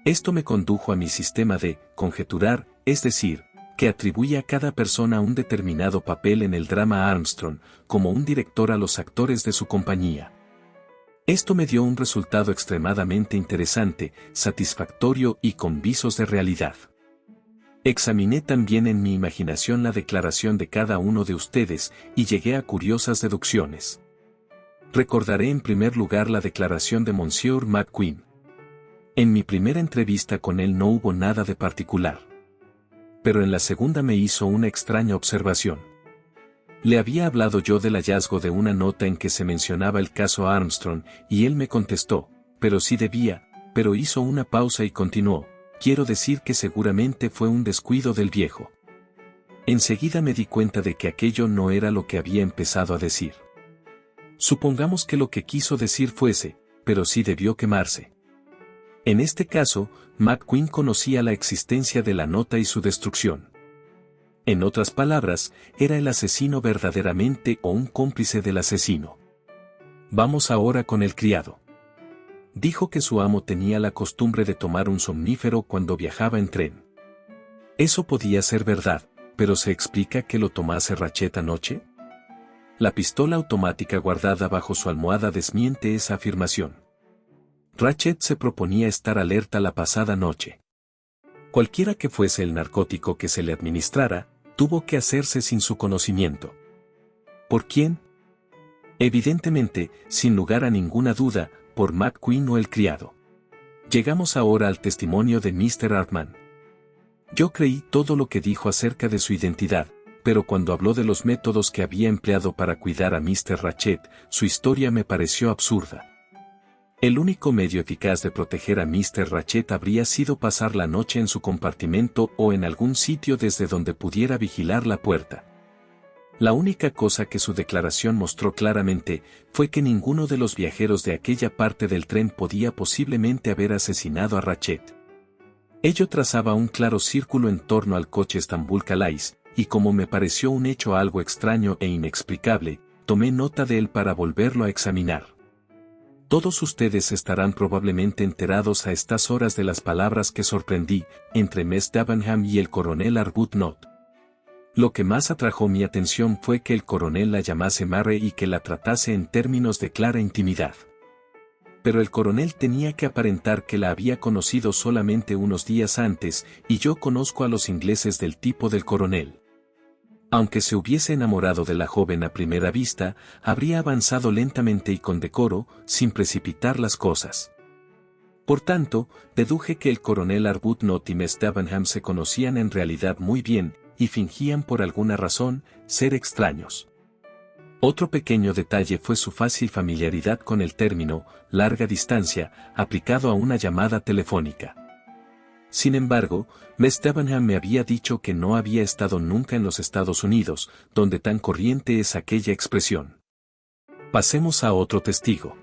[SPEAKER 1] Esto me condujo a mi sistema de conjeturar, es decir, que atribuía a cada persona un determinado papel en el drama Armstrong, como un director a los actores de su compañía. Esto me dio un resultado extremadamente interesante, satisfactorio y con visos de realidad. Examiné también en mi imaginación la declaración de cada uno de ustedes y llegué a curiosas deducciones. Recordaré en primer lugar la declaración de Monsieur McQueen. En mi primera entrevista con él no hubo nada de particular. Pero en la segunda me hizo una extraña observación. Le había hablado yo del hallazgo de una nota en que se mencionaba el caso Armstrong, y él me contestó, pero sí debía, pero hizo una pausa y continuó, quiero decir que seguramente fue un descuido del viejo. Enseguida me di cuenta de que aquello no era lo que había empezado a decir. Supongamos que lo que quiso decir fuese, pero sí debió quemarse. En este caso, McQueen conocía la existencia de la nota y su destrucción. En otras palabras, era el asesino verdaderamente o un cómplice del asesino. Vamos ahora con el criado. Dijo que su amo tenía la costumbre de tomar un somnífero cuando viajaba en tren. Eso podía ser verdad, pero ¿se explica que lo tomase Ratchet anoche? La pistola automática guardada bajo su almohada desmiente esa afirmación. Ratchet se proponía estar alerta la pasada noche. Cualquiera que fuese el narcótico que se le administrara, tuvo que hacerse sin su conocimiento. ¿Por quién? Evidentemente, sin lugar a ninguna duda, por McQueen o el criado. Llegamos ahora al testimonio de Mr. Hartman. Yo creí todo lo que dijo acerca de su identidad, pero cuando habló de los métodos que había empleado para cuidar a Mr. Ratchet, su historia me pareció absurda. El único medio eficaz de proteger a Mr. Ratchet habría sido pasar la noche en su compartimento o en algún sitio desde donde pudiera vigilar la puerta. La única cosa que su declaración mostró claramente fue que ninguno de los viajeros de aquella parte del tren podía posiblemente haber asesinado a Ratchet. Ello trazaba un claro círculo en torno al coche Stambul Calais, y como me pareció un hecho algo extraño e inexplicable, tomé nota de él para volverlo a examinar. Todos ustedes estarán probablemente enterados a estas horas de las palabras que sorprendí, entre Miss Davenham y el coronel Arbuthnot. Lo que más atrajo mi atención fue que el coronel la llamase Mary y que la tratase en términos de clara intimidad. Pero el coronel tenía que aparentar que la había conocido solamente unos días antes, y yo conozco a los ingleses del tipo del coronel. Aunque se hubiese enamorado de la joven a primera vista, habría avanzado lentamente y con decoro, sin precipitar las cosas. Por tanto, deduje que el coronel Arbuthnot y Miss Debenham se conocían en realidad muy bien, y fingían por alguna razón ser extraños. Otro pequeño detalle fue su fácil familiaridad con el término larga distancia, aplicado a una llamada telefónica. Sin embargo, Miss Debenham me había dicho que no había estado nunca en los Estados Unidos, donde tan corriente es aquella expresión. Pasemos a otro testigo.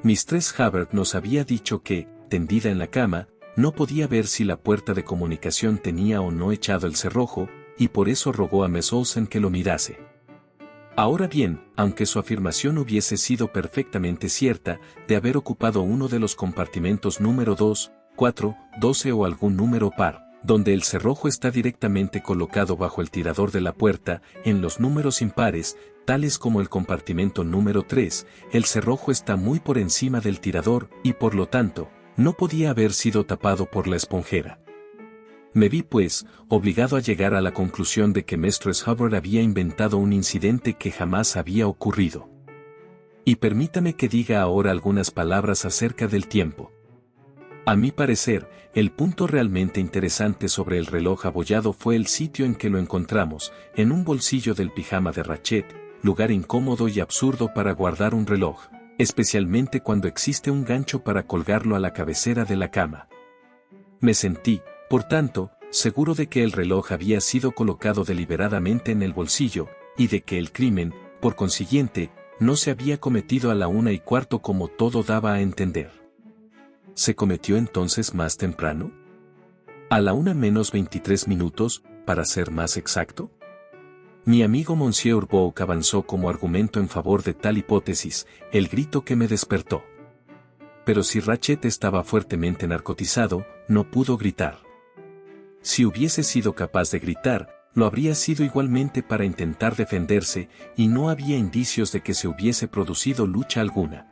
[SPEAKER 1] Mistress Hubbard nos había dicho que, tendida en la cama, no podía ver si la puerta de comunicación tenía o no echado el cerrojo, y por eso rogó a Miss Olsen que lo mirase. Ahora bien, aunque su afirmación hubiese sido perfectamente cierta, de haber ocupado uno de los compartimentos número 2, 4, 12 o algún número par, donde el cerrojo está directamente colocado bajo el tirador de la puerta, en los números impares, tales como el compartimento número 3, el cerrojo está muy por encima del tirador y por lo tanto, no podía haber sido tapado por la esponjera. Me vi pues, obligado a llegar a la conclusión de que Mistress Hubbard había inventado un incidente que jamás había ocurrido. Y permítame que diga ahora algunas palabras acerca del tiempo. A mi parecer, el punto realmente interesante sobre el reloj abollado fue el sitio en que lo encontramos, en un bolsillo del pijama de Rachet, lugar incómodo y absurdo para guardar un reloj, especialmente cuando existe un gancho para colgarlo a la cabecera de la cama. Me sentí, por tanto, seguro de que el reloj había sido colocado deliberadamente en el bolsillo, y de que el crimen, por consiguiente, no se había cometido a la 1:15 como todo daba a entender. ¿Se cometió entonces más temprano? A la 1:23, para ser más exacto. Mi amigo Monsieur Bourke avanzó como argumento en favor de tal hipótesis, el grito que me despertó. Pero si Rachet estaba fuertemente narcotizado, no pudo gritar. Si hubiese sido capaz de gritar, lo habría sido igualmente para intentar defenderse, y no había indicios de que se hubiese producido lucha alguna.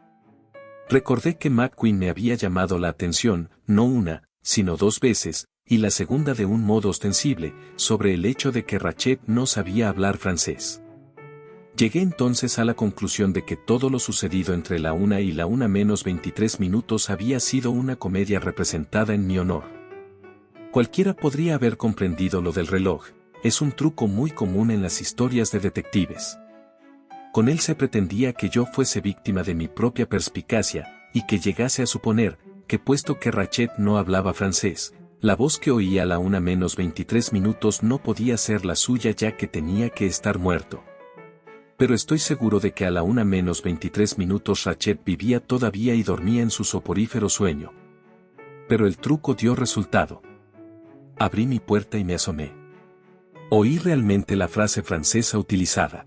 [SPEAKER 1] Recordé que McQueen me había llamado la atención, no una, sino 2 veces, y la segunda de un modo ostensible, sobre el hecho de que Rachet no sabía hablar francés. Llegué entonces a la conclusión de que todo lo sucedido entre la 1 y la 1:23 había sido una comedia representada en mi honor. Cualquiera podría haber comprendido lo del reloj, es un truco muy común en las historias de detectives. Con él se pretendía que yo fuese víctima de mi propia perspicacia, y que llegase a suponer, que puesto que Rachet no hablaba francés, la voz que oía a la 1:23 no podía ser la suya ya que tenía que estar muerto. Pero estoy seguro de que a la 1:23 Rachet vivía todavía y dormía en su soporífero sueño. Pero el truco dio resultado. Abrí mi puerta y me asomé. Oí realmente la frase francesa utilizada.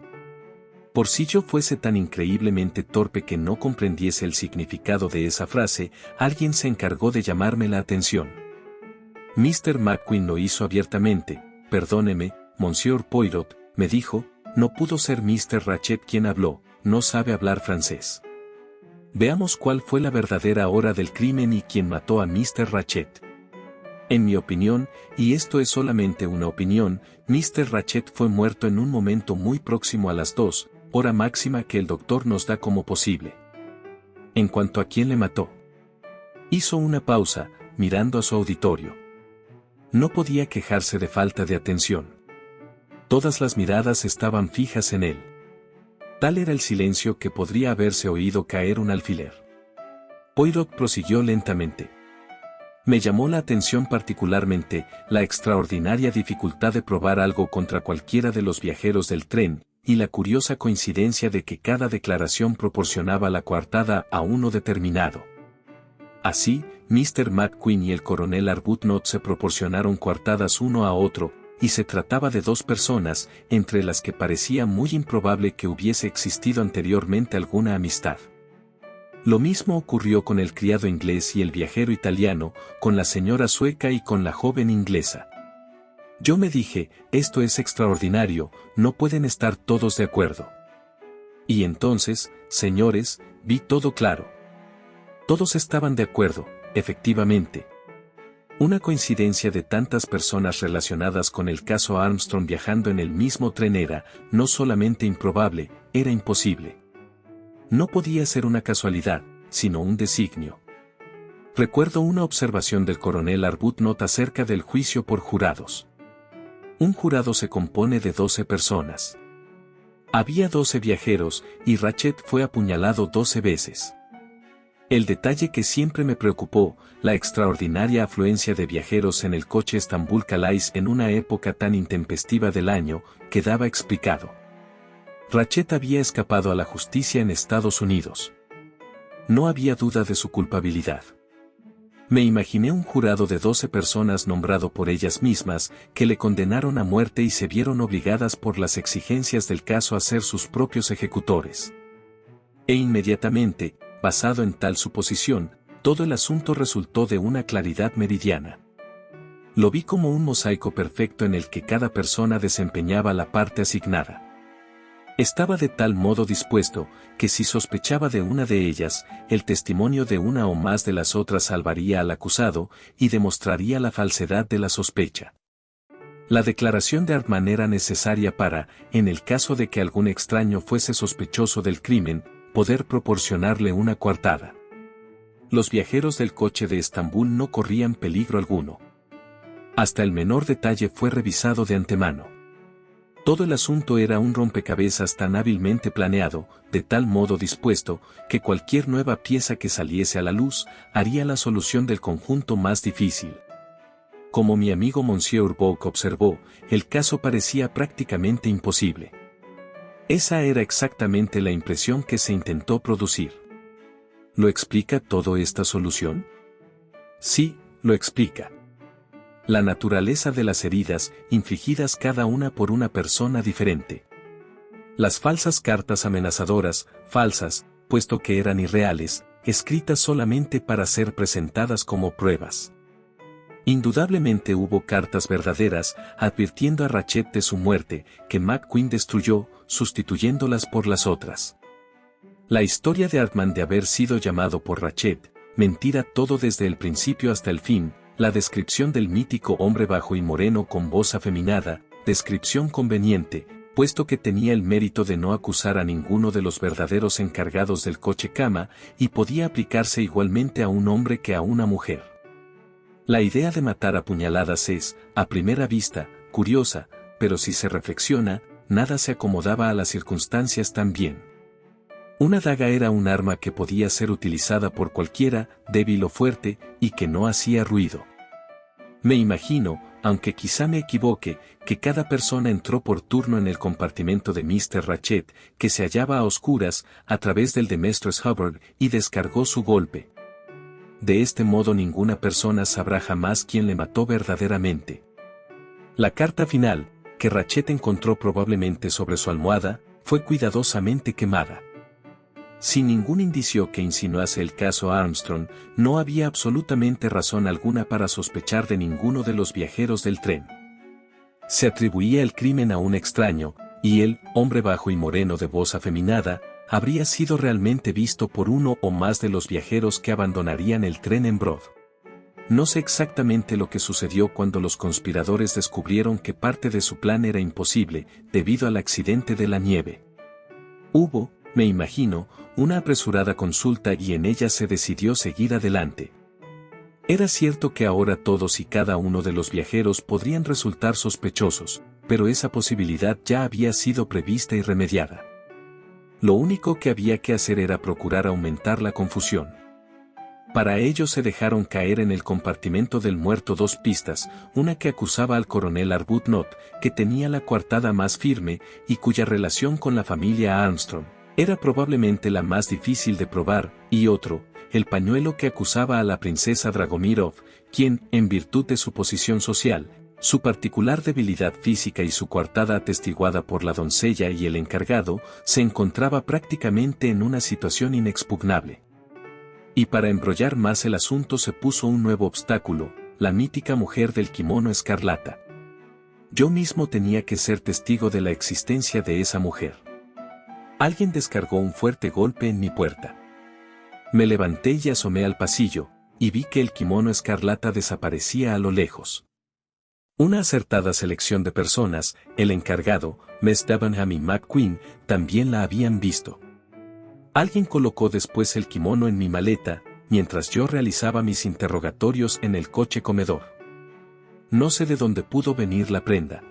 [SPEAKER 1] Por si yo fuese tan increíblemente torpe que no comprendiese el significado de esa frase, alguien se encargó de llamarme la atención. Mr. McQueen lo hizo abiertamente. Perdóneme, Monsieur Poirot, me dijo, no pudo ser Mr. Rachet quien habló, no sabe hablar francés. Veamos cuál fue la verdadera hora del crimen y quién mató a Mr. Rachet. En mi opinión, y esto es solamente una opinión, Mr. Rachet fue muerto en un momento muy próximo a las 2, hora máxima que el doctor nos da como posible. En cuanto a quién le mató. Hizo una pausa, mirando a su auditorio. No podía quejarse de falta de atención. Todas las miradas estaban fijas en él. Tal era el silencio que podría haberse oído caer un alfiler. Poirot prosiguió lentamente. Me llamó la atención particularmente la extraordinaria dificultad de probar algo contra cualquiera de los viajeros del tren, y la curiosa coincidencia de que cada declaración proporcionaba la coartada a uno determinado. Así, Mr. McQueen y el coronel Arbuthnot se proporcionaron coartadas uno a otro, y se trataba de 2 personas, entre las que parecía muy improbable que hubiese existido anteriormente alguna amistad. Lo mismo ocurrió con el criado inglés y el viajero italiano, con la señora sueca y con la joven inglesa. Yo me dije, esto es extraordinario, no pueden estar todos de acuerdo. Y entonces, señores, vi todo claro. Todos estaban de acuerdo, efectivamente. Una coincidencia de tantas personas relacionadas con el caso Armstrong viajando en el mismo tren era, no solamente improbable, era imposible. No podía ser una casualidad, sino un designio. Recuerdo una observación del coronel Arbuthnot acerca del juicio por jurados. Un jurado se compone de 12 personas. Había 12 viajeros, y Ratchet fue apuñalado 12 veces. El detalle que siempre me preocupó, la extraordinaria afluencia de viajeros en el coche Estambul Calais en una época tan intempestiva del año, quedaba explicado. Ratchet había escapado a la justicia en Estados Unidos. No había duda de su culpabilidad. Me imaginé un jurado de 12 personas nombrado por ellas mismas, que le condenaron a muerte y se vieron obligadas por las exigencias del caso a ser sus propios ejecutores. E inmediatamente, basado en tal suposición, todo el asunto resultó de una claridad meridiana. Lo vi como un mosaico perfecto en el que cada persona desempeñaba la parte asignada. Estaba de tal modo dispuesto, que si sospechaba de una de ellas, el testimonio de una o más de las otras salvaría al acusado, y demostraría la falsedad de la sospecha. La declaración de Hartman era necesaria para, en el caso de que algún extraño fuese sospechoso del crimen, poder proporcionarle una coartada. Los viajeros del coche de Estambul no corrían peligro alguno. Hasta el menor detalle fue revisado de antemano. Todo el asunto era un rompecabezas tan hábilmente planeado, de tal modo dispuesto, que cualquier nueva pieza que saliese a la luz, haría la solución del conjunto más difícil. Como mi amigo Monsieur Bock observó, el caso parecía prácticamente imposible. Esa era exactamente la impresión que se intentó producir. ¿Lo explica todo esta solución? Sí, lo explica. La naturaleza de las heridas, infligidas cada una por una persona diferente. Las falsas cartas amenazadoras, falsas, puesto que eran irreales, escritas solamente para ser presentadas como pruebas. Indudablemente hubo cartas verdaderas, advirtiendo a Ratchet de su muerte, que McQueen destruyó, sustituyéndolas por las otras. La historia de Hartman de haber sido llamado por Ratchet, mentira todo desde el principio hasta el fin, la descripción del mítico hombre bajo y moreno con voz afeminada, descripción conveniente, puesto que tenía el mérito de no acusar a ninguno de los verdaderos encargados del coche cama, y podía aplicarse igualmente a un hombre que a una mujer. La idea de matar a puñaladas es, a primera vista, curiosa, pero si se reflexiona, nada se acomodaba a las circunstancias tan bien. Una daga era un arma que podía ser utilizada por cualquiera, débil o fuerte, y que no hacía ruido. Me imagino, aunque quizá me equivoque, que cada persona entró por turno en el compartimento de Mr. Ratchet, que se hallaba a oscuras, a través del de Mestres Hubbard, y descargó su golpe. De este modo ninguna persona sabrá jamás quién le mató verdaderamente. La carta final, que Ratchet encontró probablemente sobre su almohada, fue cuidadosamente quemada. Sin ningún indicio que insinuase el caso Armstrong, no había absolutamente razón alguna para sospechar de ninguno de los viajeros del tren. Se atribuía el crimen a un extraño, y el hombre bajo y moreno de voz afeminada, habría sido realmente visto por uno o más de los viajeros que abandonarían el tren en Broad. No sé exactamente lo que sucedió cuando los conspiradores descubrieron que parte de su plan era imposible, debido al accidente de la nieve. Hubo, me imagino, una apresurada consulta y en ella se decidió seguir adelante. Era cierto que ahora todos y cada uno de los viajeros podrían resultar sospechosos, pero esa posibilidad ya había sido prevista y remediada. Lo único que había que hacer era procurar aumentar la confusión. Para ello se dejaron caer en el compartimento del muerto 2 pistas, una que acusaba al coronel Arbuthnot, que tenía la coartada más firme y cuya relación con la familia Armstrong era probablemente la más difícil de probar, y otro, el pañuelo que acusaba a la princesa Dragomirov, quien, en virtud de su posición social, su particular debilidad física y su coartada atestiguada por la doncella y el encargado, se encontraba prácticamente en una situación inexpugnable. Y para embrollar más el asunto se puso un nuevo obstáculo, la mítica mujer del kimono escarlata. Yo mismo tenía que ser testigo de la existencia de esa mujer. Alguien descargó un fuerte golpe en mi puerta. Me levanté y asomé al pasillo, y vi que el kimono escarlata desaparecía a lo lejos. Una acertada selección de personas, el encargado, Miss Debenham y McQueen, también la habían visto. Alguien colocó después el kimono en mi maleta, mientras yo realizaba mis interrogatorios en el coche comedor. No sé de dónde pudo venir la prenda.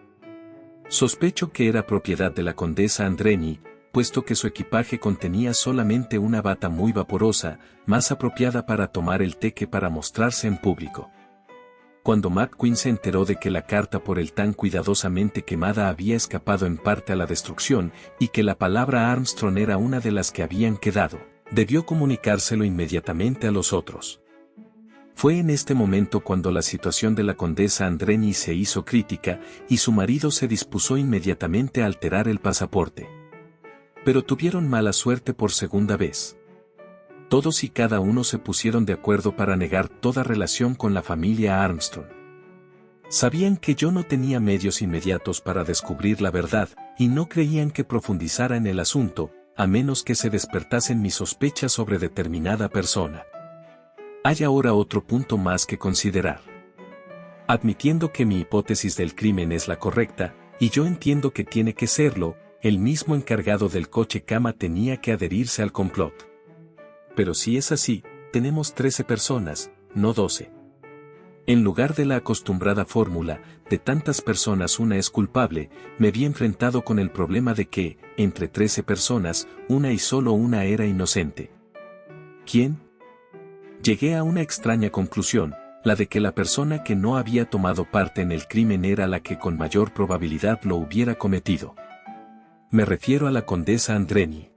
[SPEAKER 1] Sospecho que era propiedad de la condesa Andreni, puesto que su equipaje contenía solamente una bata muy vaporosa, más apropiada para tomar el té que para mostrarse en público. Cuando McQueen se enteró de que la carta por el tan cuidadosamente quemada había escapado en parte a la destrucción y que la palabra Armstrong era una de las que habían quedado, debió comunicárselo inmediatamente a los otros. Fue en este momento cuando la situación de la condesa Andreni se hizo crítica y su marido se dispuso inmediatamente a alterar el pasaporte. Pero tuvieron mala suerte por segunda vez. Todos y cada uno se pusieron de acuerdo para negar toda relación con la familia Armstrong. Sabían que yo no tenía medios inmediatos para descubrir la verdad, y no creían que profundizara en el asunto, a menos que se despertasen mis sospechas sobre determinada persona. Hay ahora otro punto más que considerar. Admitiendo que mi hipótesis del crimen es la correcta, y yo entiendo que tiene que serlo, el mismo encargado del coche cama tenía que adherirse al complot. Pero si es así, tenemos 13 personas, no 12. En lugar de la acostumbrada fórmula, de tantas personas una es culpable, me vi enfrentado con el problema de que, entre 13 personas, una y solo una era inocente. ¿Quién? Llegué a una extraña conclusión, la de que la persona que no había tomado parte en el crimen era la que con mayor probabilidad lo hubiera cometido. Me refiero a la condesa Andreni.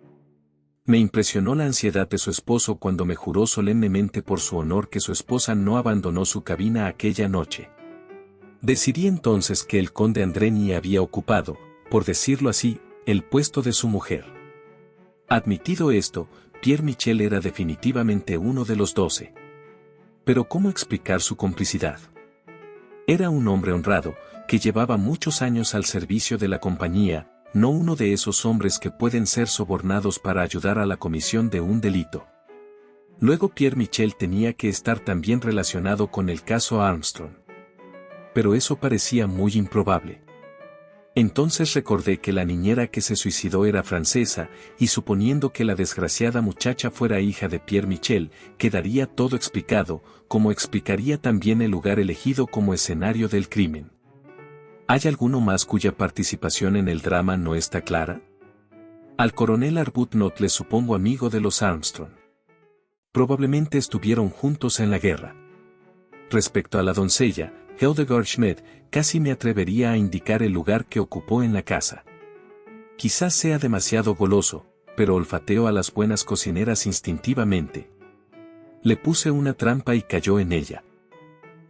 [SPEAKER 1] Me impresionó la ansiedad de su esposo cuando me juró solemnemente por su honor que su esposa no abandonó su cabina aquella noche. Decidí entonces que el conde Andreni había ocupado, por decirlo así, el puesto de su mujer. Admitido esto, Pierre Michel era definitivamente uno de los 12. Pero ¿cómo explicar su complicidad? Era un hombre honrado, que llevaba muchos años al servicio de la compañía, no uno de esos hombres que pueden ser sobornados para ayudar a la comisión de un delito. Luego Pierre Michel tenía que estar también relacionado con el caso Armstrong. Pero eso parecía muy improbable. Entonces recordé que la niñera que se suicidó era francesa, y suponiendo que la desgraciada muchacha fuera hija de Pierre Michel, quedaría todo explicado, como explicaría también el lugar elegido como escenario del crimen. ¿Hay alguno más cuya participación en el drama no está clara? Al coronel Arbuthnot le supongo amigo de los Armstrong. Probablemente estuvieron juntos en la guerra. Respecto a la doncella, Hildegard Schmidt, casi me atrevería a indicar el lugar que ocupó en la casa. Quizás sea demasiado goloso, pero olfateo a las buenas cocineras instintivamente. Le puse una trampa y cayó en ella.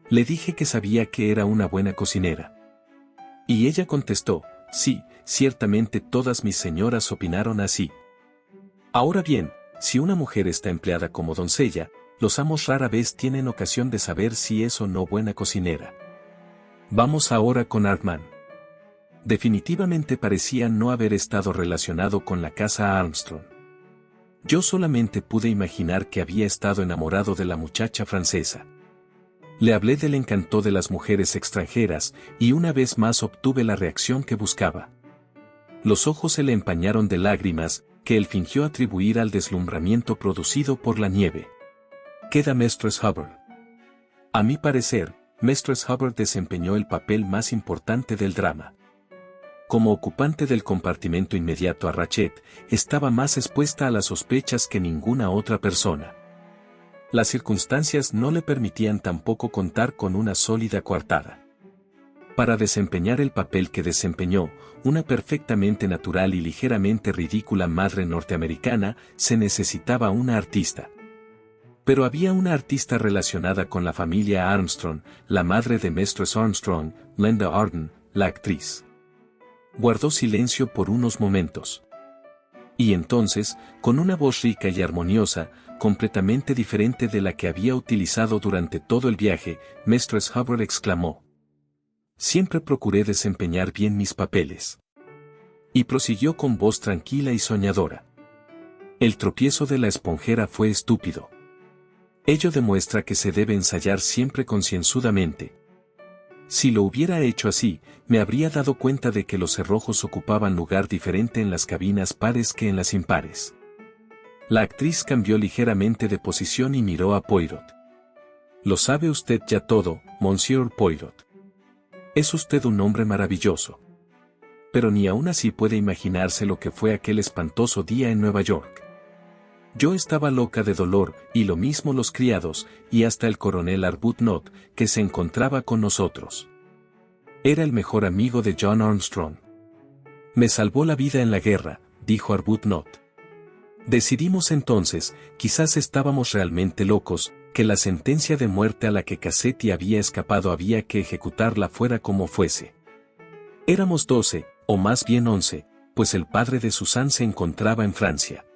[SPEAKER 1] Le dije que sabía que era una buena cocinera. Y ella contestó, sí, ciertamente todas mis señoras opinaron así. Ahora bien, si una mujer está empleada como doncella, los amos rara vez tienen ocasión de saber si es o no buena cocinera. Vamos ahora con Armand. Definitivamente parecía no haber estado relacionado con la casa Armstrong. Yo solamente pude imaginar que había estado enamorado de la muchacha francesa. Le hablé del encanto de las mujeres extranjeras, y una vez más obtuve la reacción que buscaba. Los ojos se le empañaron de lágrimas, que él fingió atribuir al deslumbramiento producido por la nieve. Queda Mistress Hubbard. A mi parecer, Mistress Hubbard desempeñó el papel más importante del drama. Como ocupante del compartimento inmediato a Rachet, estaba más expuesta a las sospechas que ninguna otra persona. Las circunstancias no le permitían tampoco contar con una sólida coartada. Para desempeñar el papel que desempeñó, una perfectamente natural y ligeramente ridícula madre norteamericana, se necesitaba una artista. Pero había una artista relacionada con la familia Armstrong, la madre de Mistress Armstrong, Linda Arden, la actriz. Guardó silencio por unos momentos. Y entonces, con una voz rica y armoniosa, completamente diferente de la que había utilizado durante todo el viaje, Mistress Hubbard exclamó: Siempre procuré desempeñar bien mis papeles. Y prosiguió con voz tranquila y soñadora. El tropiezo de la esponjera fue estúpido. Ello demuestra que se debe ensayar siempre concienzudamente. Si lo hubiera hecho así, me habría dado cuenta de que los cerrojos ocupaban lugar diferente en las cabinas pares que en las impares. La actriz cambió ligeramente de posición y miró a Poirot. Lo sabe usted ya todo, Monsieur Poirot. Es usted un hombre maravilloso. Pero ni aún así puede imaginarse lo que fue aquel espantoso día en Nueva York. Yo estaba loca de dolor, y lo mismo los criados, y hasta el coronel Arbuthnot, que se encontraba con nosotros. Era el mejor amigo de John Armstrong. Me salvó la vida en la guerra, dijo Arbuthnot. Decidimos entonces, quizás estábamos realmente locos, que la sentencia de muerte a la que Cassetti había escapado había que ejecutarla fuera como fuese. Éramos 12, o más bien 11, pues el padre de Suzanne se encontraba en Francia.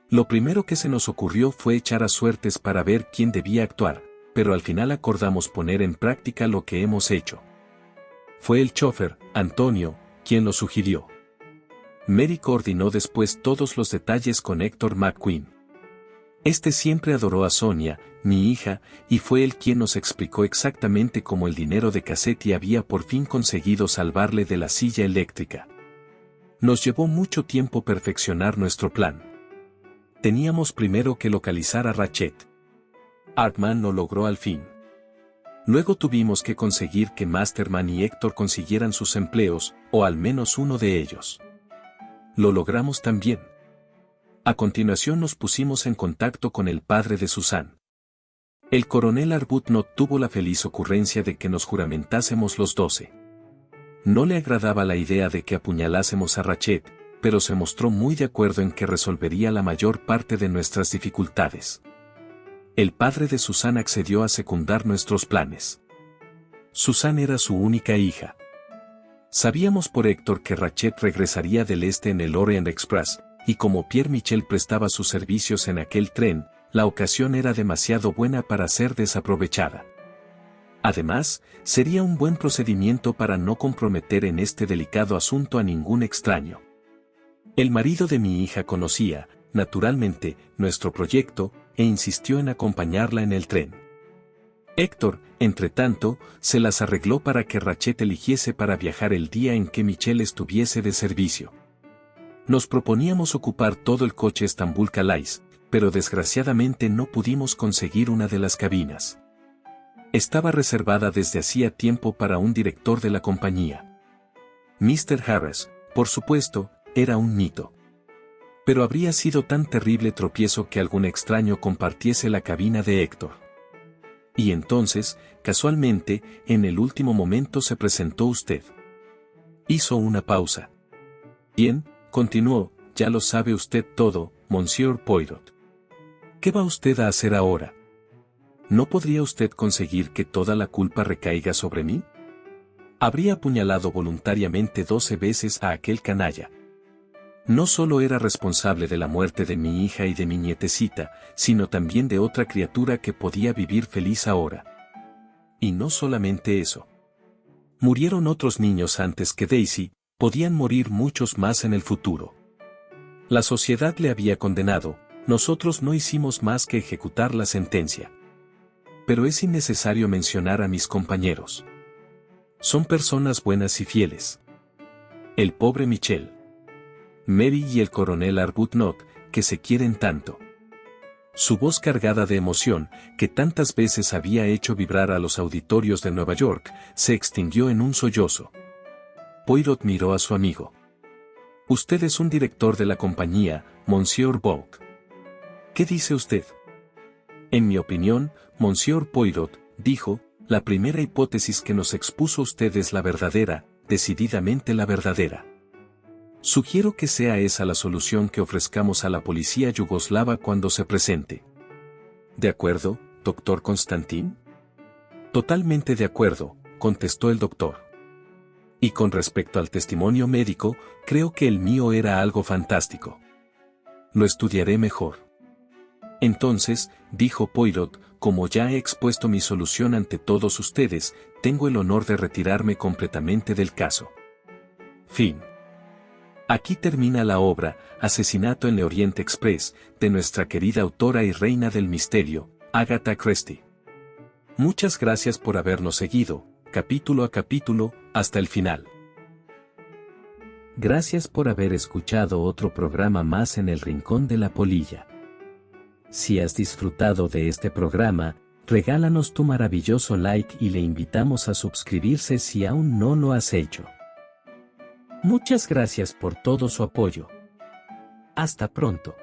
[SPEAKER 1] Lo primero que se nos ocurrió fue echar a suertes para ver quién debía actuar, pero al final acordamos poner en práctica lo que hemos hecho. Fue el chófer, Antonio, quien lo sugirió. Mary coordinó después todos los detalles con Héctor McQueen. Este siempre adoró a Sonia, mi hija, y fue él quien nos explicó exactamente cómo el dinero de Cassetti había por fin conseguido salvarle de la silla eléctrica. Nos llevó mucho tiempo perfeccionar nuestro plan. Teníamos primero que localizar a Ratchet. Hartman lo logró al fin. Luego tuvimos que conseguir que Masterman y Héctor consiguieran sus empleos, o al menos uno de ellos. Lo logramos también. A continuación nos pusimos en contacto con el padre de Suzanne. El coronel Arbuthnot tuvo la feliz ocurrencia de que nos juramentásemos los 12. No le agradaba la idea de que apuñalásemos a Ratchet, pero se mostró muy de acuerdo en que resolvería la mayor parte de nuestras dificultades. El padre de Suzanne accedió a secundar nuestros planes. Suzanne era su única hija. Sabíamos por Héctor que Ratchet regresaría del este en el Orient Express, y como Pierre Michel prestaba sus servicios en aquel tren, la ocasión era demasiado buena para ser desaprovechada. Además, sería un buen procedimiento para no comprometer en este delicado asunto a ningún extraño. El marido de mi hija conocía, naturalmente, nuestro proyecto, e insistió en acompañarla en el tren. Héctor, entretanto, se las arregló para que Ratchet eligiese para viajar el día en que Michel estuviese de servicio. Nos proponíamos ocupar todo el coche Estambul Calais, pero desgraciadamente no pudimos conseguir una de las cabinas. Estaba reservada desde hacía tiempo para un director de la compañía. Mr. Harris, por supuesto, era un mito. Pero habría sido tan terrible tropiezo que algún extraño compartiese la cabina de Héctor. Y entonces, casualmente, en el último momento se presentó usted. Hizo una pausa. Bien, continuó, ya lo sabe usted todo, Monsieur Poirot. ¿Qué va usted a hacer ahora? ¿No podría usted conseguir que toda la culpa recaiga sobre mí? Habría apuñalado voluntariamente 12 veces a aquel canalla. No solo era responsable de la muerte de mi hija y de mi nietecita, sino también de otra criatura que podía vivir feliz ahora. Y no solamente eso. Murieron otros niños antes que Daisy, podían morir muchos más en el futuro. La sociedad le había condenado, nosotros no hicimos más que ejecutar la sentencia. Pero es innecesario mencionar a mis compañeros. Son personas buenas y fieles. El pobre Michel. Mary y el coronel Arbuthnot, que se quieren tanto. Su voz cargada de emoción, que tantas veces había hecho vibrar a los auditorios de Nueva York, se extinguió en un sollozo. Poirot miró a su amigo. Usted es un director de la compañía, Monsieur Bourke. ¿Qué dice usted? En mi opinión, Monsieur Poirot, dijo, la primera hipótesis que nos expuso usted es la verdadera, decididamente la verdadera. Sugiero que sea esa la solución que ofrezcamos a la policía yugoslava cuando se presente. ¿De acuerdo, doctor Constantin? Totalmente de acuerdo, contestó el doctor. Y con respecto al testimonio médico, creo que el mío era algo fantástico. Lo estudiaré mejor. Entonces, dijo Poirot, como ya he expuesto mi solución ante todos ustedes, tengo el honor de retirarme completamente del caso. Fin. Aquí termina la obra, Asesinato en el Orient Express, de nuestra querida autora y reina del misterio, Agatha Christie. Muchas gracias por habernos seguido, capítulo a capítulo, hasta el final.
[SPEAKER 2] Gracias por haber escuchado otro programa más en el Rincón de la Polilla. Si has disfrutado de este programa, regálanos tu maravilloso like y le invitamos a suscribirse si aún no lo has hecho. Muchas gracias por todo su apoyo. Hasta pronto.